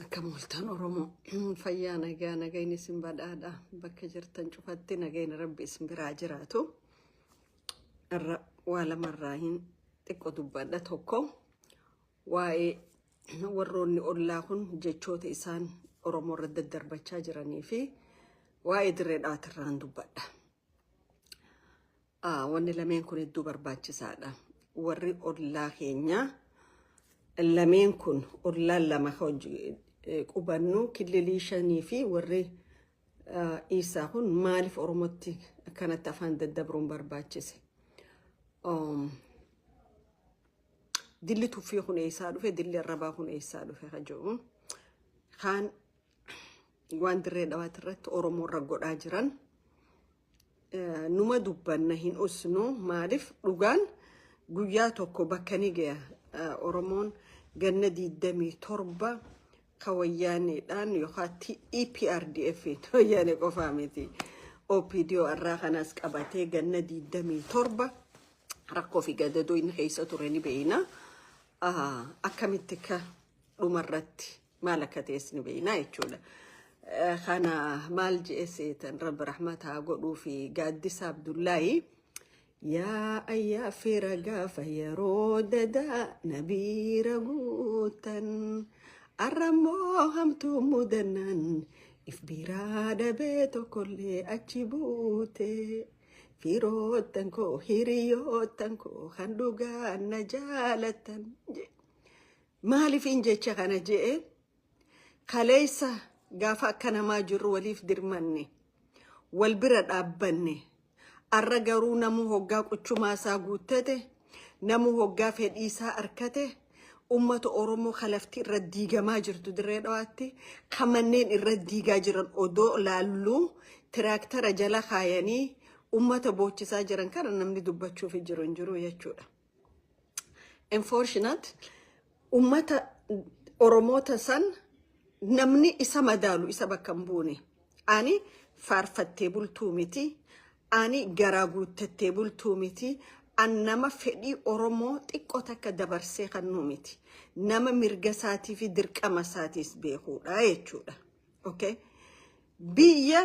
Akka mul'atan Oromoo fayyaa nagaa nagayni isin badhaadha bakka jirtan cufatti nagayni Rabbi isin biraa jiraatu irra waa lamarraa hin xiqqoo dubbadha tokko waa'ee warroonni ollaa kun jechoota isaan Oromoo irra daddarbachaa jiranii fi waa'ee dirree dhaatirraan dubbadha. Wanni lameen kun hedduu barbaachisaadha. Warri ollaa keenya lameen kun ollaan lama qubannu kililii shanii fi warri isaa kun maaliif Oromootti akkanatti afaan daddabruun barbaachise? Dilli tuffii kun eessaa dhufe, dilli arrabaa kun eessaa dhufe kajuun kaan waan dirree dhawaatirratti Oromoo irra godhaa jiran numa dubbanna hin usnu maaliif dhugaan guyyaa tokko bakka ni gaya Oromoon ganna 27 kawayyaanidhaan yookaan EPRDF wayyaanee qofaa miti OPDO irraa kanas qabatee ganna 27 rakkoo fi gadadoo inni keessa ture ni beeyna akkamitti ka dhumarratti maal akka ta'es ni beeyna jechuudha. Kana maal je'eseetan Rabbi rahmataa godhuu fi Gaaddisa Abdullaahi yaa ayyaa fira gaafa yeroo dadaa nabiira guutan arramoo hamtuu mudannan if biraa dhabee tokkollee achi buute firootan koo hiriyootan koo kan dhugaa na jaalatan maaliif hin jecha kana je'e kaleessa gaafa akka namaa jirru waliif dirmanne wal bira dhaabbanne arra garuu namu hoggaa quchumaasaa guuttate namu hoggaa fedhiisaa arkate ummata Oromoo kalafti irra diigamaa jirtu dirree dhawaatti kamanneen irra diigaa jiran odoo laalluu tiraaktara jala kaayanii ummata boochisaa jiran kana namni dubbachuuf jiru hin jiru jechuudha. Unfortunate ummata Oromoota san namni isa madaalu isa bakka hin buune ani faarfattee bultuu miti ani garaa guuttattee bultuu miti an nama fedhii Oromoo xiqqoo takka dabarsee kan nu miti nama mirga isaatii fi dirqama isaatiis beekuudha jechuudha. Okay? Biyya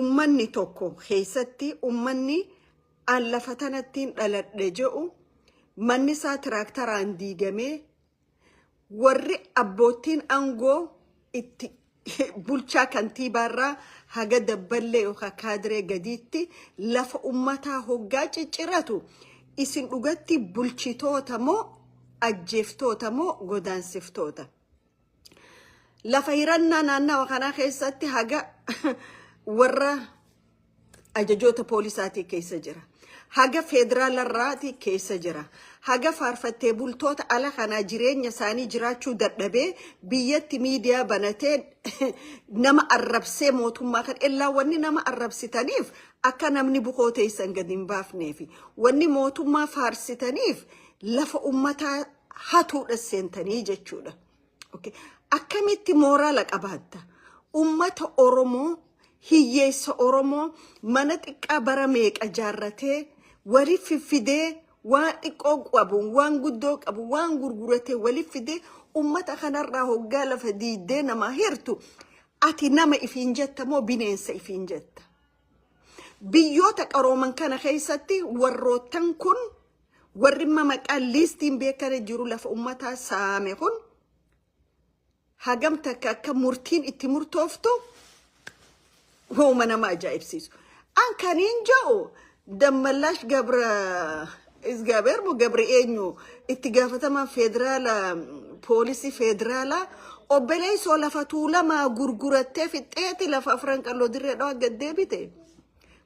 ummanni tokko keessatti ummanni an lafa tanattiin dhaladhe jedhu manni isaa tiraaktaraan diigamee warri abbootiin aangoo itti bulchaa kantiibaarraa haga dabballee yookaan kaadiree gadiitti lafa ummataa hoggaa cicciratu isin dhugatti bulchitoota moo ajjeeftoota moo godaansiftoota? Lafa hirannaa naannawa kanaa keessatti haga warra ajajoota poolisaatii keessa jira. Haga federaalarraati keessa jira. Haga faarfattee bultoota ala kanaa jireenya isaanii jiraachuu dadhabee biyyatti miidiyaa banatee nama arrabsee mootummaa kan illaa wanni nama arrabsitaniif akka namni bukoo teessan gadi hin baafneefi wanni mootummaa faarsitaniif lafa ummataa hatuudha seentanii jechuudha. Okay. Akkamitti mooraala qabaatta ummata Oromoo hiyyeessa Oromoo mana xiqqaa bara meeqa jaarratee wali fiffidee waan xiqqoo qabu waan guddoo qabu waan gurguratee wali fidee ummata kanarraa hoggaa lafa diiddee nama hirtu ati nama ifiin jetta moo bineensa ifiin jetta? Biyyoota qarooman kana keessatti warrootan kun warri maqaan liistiin beekane jiru lafa ummataa saame kun hagam takka akka murtiin itti murtooftu ومن ما جايب سيسو أن كان ينجو دملاش قبر إسقابر مو قبر إنيو اتقافة ما فيدرالا بوليسي فيدرالا وبلاي سولا فتولا ما غرغرتة في التأتي لفا فرنك اللو دري دوا قد ديبتي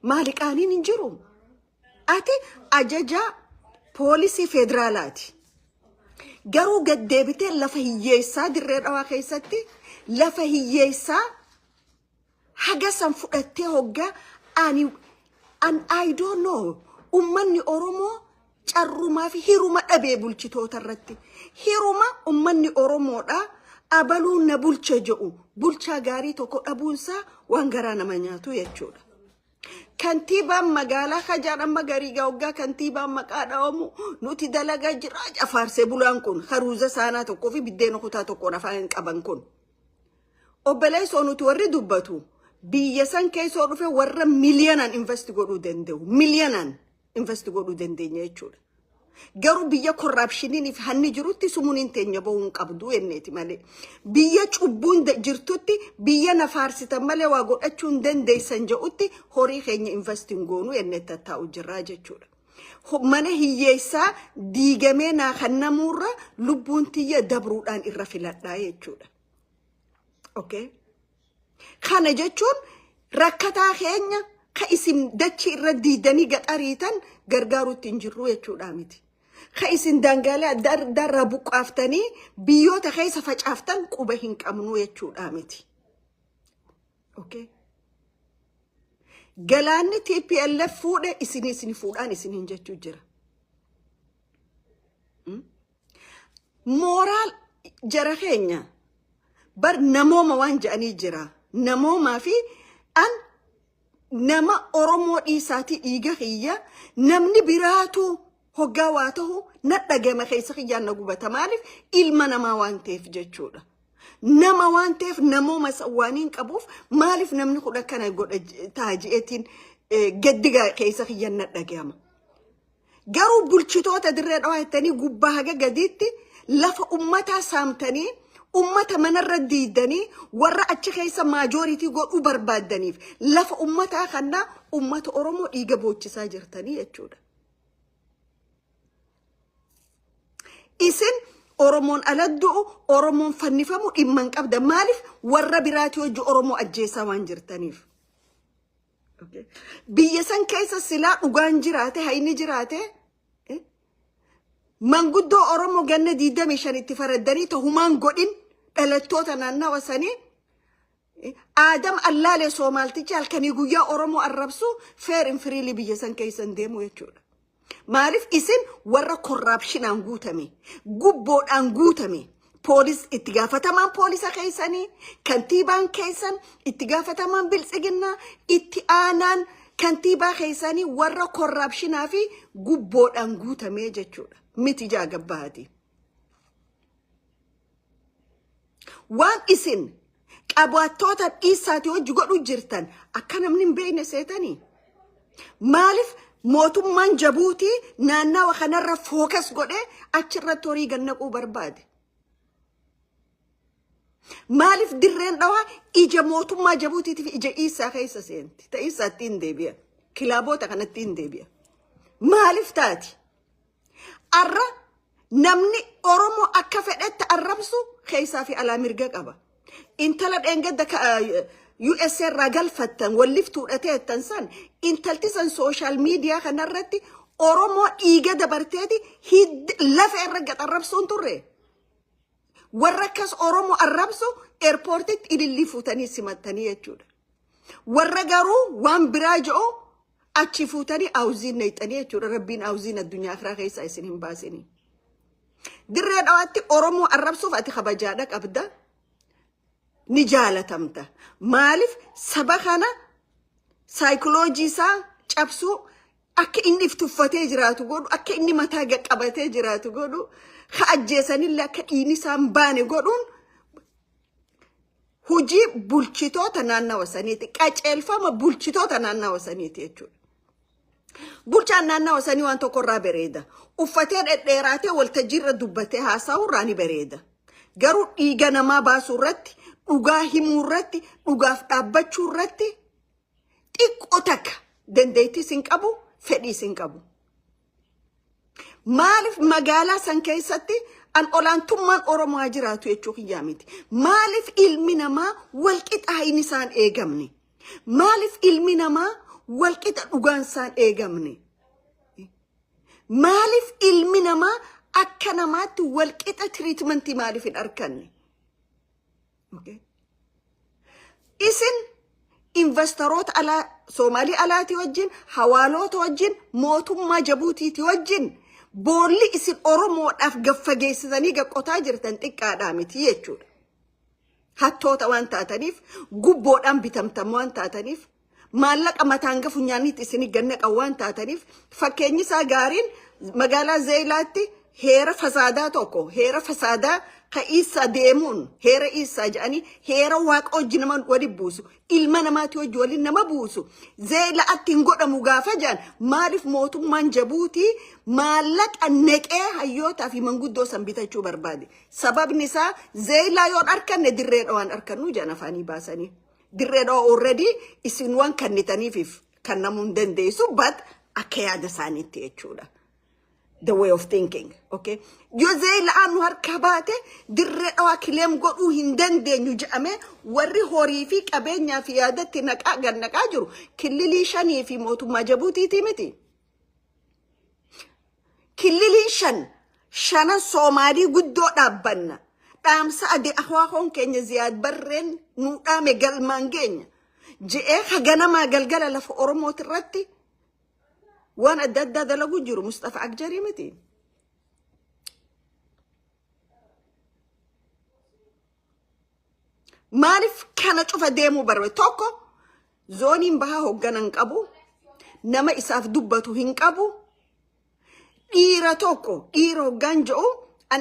مالك آنين ينجرو أتي أجاجا بوليسي فيدرالاتي قرو قد ديبتي لفا هييسا دري دوا خيستي لفا هييسا haga san fudhattee hoggaa ani I don't know ummanni Oromoo carrumaa fi hiruma dhabee bulchitoota irratti hiruma ummanni Oromoodha abaluun na bulcha jedhu bulchaa gaarii tokko dhabuunsaa waan garaa nama nyaatu jechuudha. Kantiibaan magaalaa Kajaadhaan magariigaa hoggaa kantiibaan maqaa dhaawamu nuti dalagaa jira afaarsee bulaan kun haruuza saanaa tokkoo fi biddeena kutaa tokkoon afaan qaban kun. obboleessa onuti warri dubbatu biyya san keessa dhufe warra miliyoonan invest godhuu danda'u miliyoonan invest godhuu dandeenya jechuudha. Garuu biyya corruptioniif hanni jirutti sumuun teenya ba'uun qabdu enneeti malee biyya cubbuun jirtutti biyya nafaarsitan malee waa godhachuu hin dandeessan jedhutti horii keenya investing goonu enneetta taa'u jirraa jechuudha. Mana hiyyeessaa diigamee naa kannamurra lubbuun tiyya dabruudhaan irra filadhaa jechuudha. Okay? Kana jechuun rakkataa keenya ka isin dachi irra diidanii gaxariitan gargaaruutti hin jirru jechuudha miti. Ka isin dangalee darra buqqaaftanii biyyoota keessa facaaftan quba hin qabnu jechuudha miti. Okay? Galaanni TPLF fuudhe isin fuudhaan isiniin jechuu jira. Moraal jara keenya bar namooma waan jedhanii jira. Namoomaa fi an nama Oromoo dhiisaati dhiiga kiyya namni biraatu hoggaa waa ta'u nadhagama keessa kiyyaan na gubata maaliif ilma namaa waan ta'eef jechuudha. Nama waan ta'eef namooma waaniin qabuuf maaliif namni kudha kana godha taaji'eetiin gaddiga keessa kiyyaan nadhagama. Garuu bulchitoota dirree dhawaatanii gubbaa haga gadiitti lafa ummataa saamtanii ummata manarra diidanii warra achi keessa majority godhuu barbaadaniif lafa ummataa kana ummata Oromoo dhiiga boochisaa jirtanii jechuudha. Isin Oromoon aladdu'u Oromoon fannifamu dhimman qabda maaliif warra biraati hojii Oromoo ajjeesaa waan jirtaniif. Biyya san keessa silaa dhugaan jiraate hayni jiraate manguddoo Oromoo ganna 25 itti faraddanii tahumaan godhin dhalattoota naannawa sanii Adam Allaale Soomaaltichi halkanii guyyaa Oromoo arrabsu fair and freely biyya san keessan deemu jechuudha. Maaliif isin warra corruptionaan guutame gubboodhaan guutame poolis itti gaafatamaan poolisa keessanii kantiibaan keessan itti gaafatamaan biltsiginnaa itti aanaan kantiibaa keessanii warra corruptionaa fi gubboodhaan guutame jechuudha. Miti jaagabbaati. Waan isin qabaattoota dhiisaati hojii godhu jirtan akka namni hin beekne seetanii. Maaliif mootummaan Jabuutii naannawa kanarra fookas godhe achirratti horii gannaquu barbaade. Maaliif dirreen dhawaa ija mootummaa Jabuutiitiif ija isaa keessa seenti. Ta'isaa ittiin deebi'a. Kilaaboota kanatti hin deebi'a. Maaliif taati? Arra namni Oromoo akka fedhetti arrabsu keessaa fi alaa mirga qaba. Intala dheengadda USA irraa galfattan walliftuudhatee ettan san intalti san social media kanarratti Oromoo dhiiga dabarteeti lafa irra gaxarrabsuun turre. Warra akkas Oromoo arrabsu airportitti ilillii fuutanii simattanii jechuudha. Warra garuu waan biraa jedhu achi fuutanii awuziin neexanii jechuudha. Rabbiin awuziin addunyaa akhiraa keessaa isin hin baasini. Dirree dhawaatti Oromoo arrabsuuf ati kabajaadha qabda. Ni jaalatamta. Maaliif saba kana saayikoloojii isaa cabsuu akka inni iftuffatee jiraatu godhu akka inni mataa qabatee jiraatu godhu ka ajjeesanillee akka dhiini isaan baane godhuun hojii bulchitoota naannawa saniiti. Qaceelfama bulchitoota naannawa saniiti jechuudha. Bulchaan naannawa sanii waan tokkorraa bareeda. Uffatee dhedheeraatee waltajjiirra dubbatee haasa'uurraa ni bareeda. Garuu dhiiga namaa baasuu irratti dhugaa himuu irratti dhugaaf dhaabbachuu irratti xiqqoo takka dandeettii sin qabu fedhii sin qabu. Maaliif magaalaa san keessatti an olaantummaan Oromoo jiraatu jechuu kiyyaa miti. Maaliif ilmi namaa walqixa hin isaan eegamne? Maaliif ilmi namaa walqixa dhugaan isaan eegamne? Maaliif ilmi namaa akka namaatti walqixa treatmentii maaliif hin arkanne? Okay. Isin investoroota alaa Soomaalii alaati wajjin hawaaloota wajjin mootummaa Jabuutiiti wajjin boolli isin Oromoodhaaf gaffageessitanii gaqqotaa jirtan xiqqaadhaa miti jechuudha. Hattoota waan taataniif gubboodhaan bitamtan waan taataniif maallaqa mataan gafunyaaniitti isin gannaqa waan taataniif fakkeenyi isaa gaariin magaalaa Zeeyilaatti heera fasaadaa tokko heera fasaadaa ka isa deemuun heera isa jedhanii heera waaqa wajji nama wali buusu ilma namaati wajji wali nama buusu zeela attiin godhamu gaafa jedhan maaliif mootummaan Jabuutii maallaqa neqee hayyootaa fi manguddoo san bitachuu barbaade sababni isaa zeela yoon arkanne dirree dhawaan arkannu jedhan afaanii baasanii dirree dhawaa already isin waan kannitaniif kan namuu hin dandeessu but akka yaada isaaniitti jechuudha. The way of thinking, okay? Jose la anu harkabate dirre awa kilem godu hindende nyujame warri horifi kabenya fi yadati naqagan naqajuru kilili shani fi motu Jabuutii timiti kilili shana Somali guddo dabbanna damsa ade ahwahon kenya ziyad barren nu dame galmangenya je ganama galgala la Oromo tirratti وانا دادا دلقو جيرو مصطفى عقجري متي مالف كانت شوفا ديمو بروي توكو زونين بها هوغانا نقابو نما إساف دبتو هنقابو إيرا توكو إيرو غانجو أن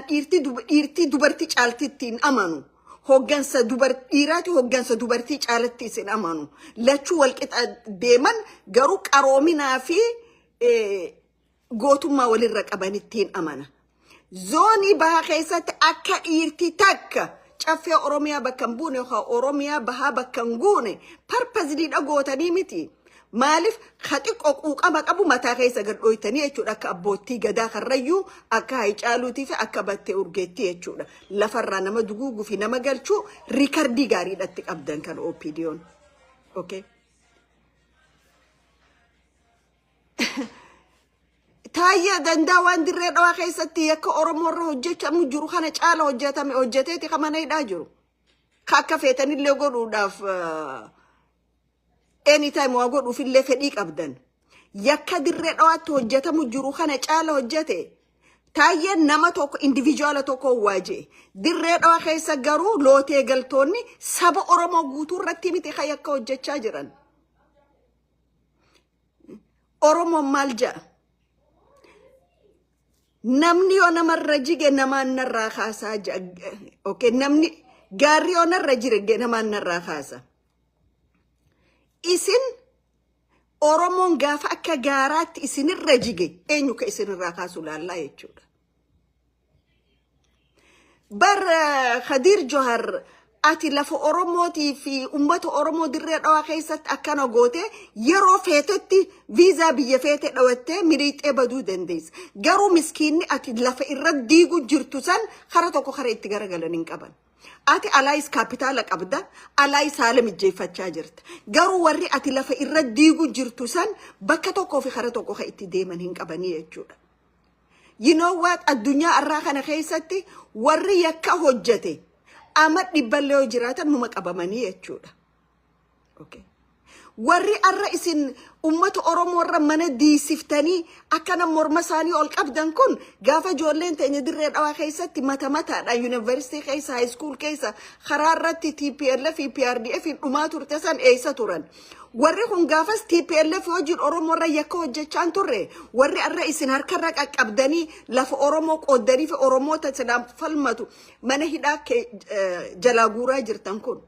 إيرتي دبرتي چالتين أمانو هوغانسا إيراتي هوغانسا دبرتي چالتين أمانو لچو والكت ديمن غروك أرومينا في قوتما وللرقبانتين أمانة زوني بها خيسات أكا إيرتي تاكا شافي أوروميا بكمبوني وخا أوروميا بها بكنغوني پرپز لين أقوتاني متي مالف خاتق أقوق أمك أبو متا خيسا قد أويتاني أچود أكا أبوتي قداخ الريو أكا هيجالوتي في أكا باتي أرغيتي أچود لفر نما دقوقو في نما قلچو ريكاردي غاري لاتك أبدان كان أوبيديون أوكي تايا دنداوان dirree dhawaa keessatti akka Oromoo irra hojjechamu jiru kana caala hojjetame hojjeteeti kamana hidhaa jiru akka feetanillee godhuudhaaf anytime waa godhuuf illee fedhii qabdan yakka dirree dhawaatti hojjetamu jiru kana caala hojjete taayya nama tokko individual tokko waaje dirree dhawaa keessa garuu lootee galtoonni saba Oromoo guutuu irratti miti yakka hojjechaa jiran Oromoo maal jaa namni yo namarra jige namaan narraa kaasaa okay namni gaarri yo narra jige namaan narraa kaasa isin Oromoon gaafa akka gaaraatti isinirra jige eenyu ka isinirraa kaasu laallaa jechuudha bar Khadir Johar ati lafa Oromooti fi ummata Oromoo dirree dhawaa keessatti akkana goote yeroo feetetti visa biyya feete dhawatte miriixee baduu dandeessa garuu miskiinni ati lafa irra diigu jirtu san khara tokko khara itti garagalan hin qaban ati alaayis kapitaala qabda alaayis haala mijjeeffachaa jirta garuu warri ati lafa irra diigu jirtu san bakka tokkoo fi khara tokko ka itti deeman hin qabanii jechuudha you know what addunyaa arraa kana keessatti warri yakka hojjete Amat dibballee jiraatan numa qabamanii jechuudha. Okay. Warri arra isin ummata Oromoo irra mana diisiftanii akkana morma isaanii ol qabdan kun gaafa ijoolleen teenya dirree dhawaa keessatti mataadha university keessa high school keessa karaa irratti TPLF fi PRDF dhumaa turte san eessa turan. Warri kun gaafas TPLF wajjin Oromoo irra yakka hojjechaan turre warri arra isin harkarra qaqqabdanii lafa Oromoo qooddanii fi Oromoota sidaan falmatu mana hidhaa jalaa guuraa jirtan kun